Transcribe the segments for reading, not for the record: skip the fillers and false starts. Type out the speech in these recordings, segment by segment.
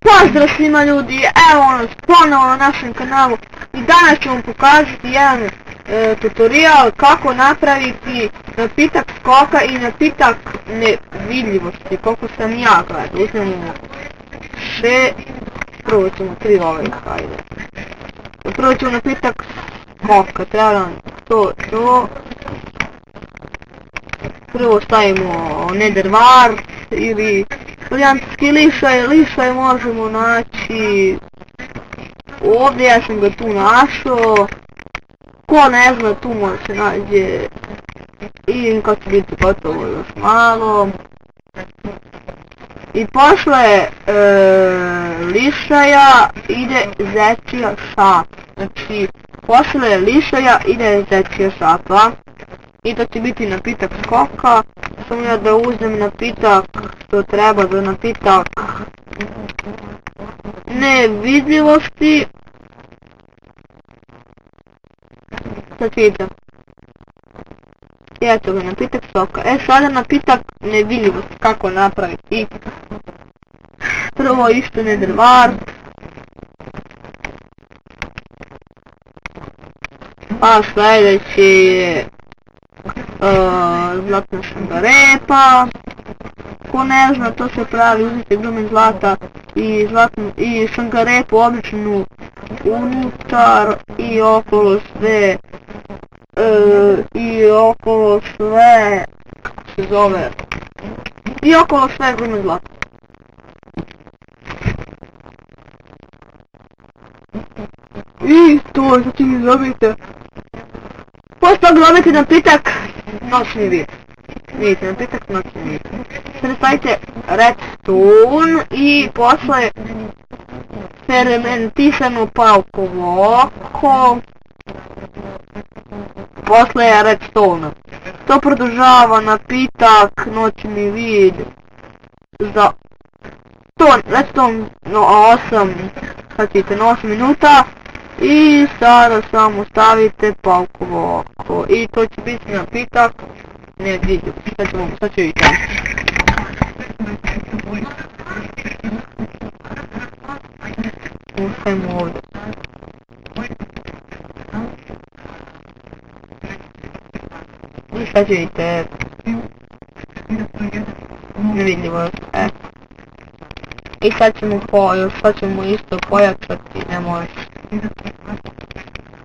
Pozdrav svima ljudi, evo nas ponovo na našem kanalu i danas ću vam pokazati jedan tutorial kako napraviti napitak skoka i napitak nevidljivosti, koliko sam ja gledao. Uzmemo prvo ćemo 3 ove, hajde. Prvo ćemo napitak skoka, treba nam to. Prvo stavimo netherwart ili briljantski lišaj možemo naći ovdje, ja sam ga tu našao. Ko ne zna, tu može se nađe i kad će biti gotovo još malo. I posle lišaja ide zečija šapa. Znači posle lišaja ide zečija šapa i to će biti napitak skoka. Samo ja da uzem napitak što treba za napitak nevidljivosti. Sad vidite. Eto ga, napitak skoka. Sada napitak nevidljivosti kako napraviti. Prvo isto netherwart. Pa sljedeće je zlatna šangarepa. Ko ne zna, to se pravi, uzmite grumen zlata i šangarepu običnu unutar i okolo sve kako se zove, i okolo sve grumen zlata. I to što ću dobiti. Posle toga dobiti napitak noćni vid. Vidite, napitak noćni vid. Sada stavite redstone i posle fermentisano paukovo oko. Posle redstone. To produžava napitak noćni vid za redstone na 8 minuta. I sada samo stavite paukovo oko i to će biti napitak nevidljiv. Sad ću vidjeti. Ustavimo ovdje. I sad ću vidjeti. Nevidljivo. I sad ćemo isto pojačati,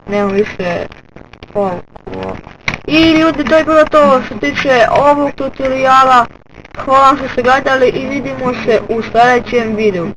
Nemo više paukovo. I ljudi, to je bilo to što se tiče ovog tutoriala. Hvala vam što ste gledali i vidimo se u sljedećem videu.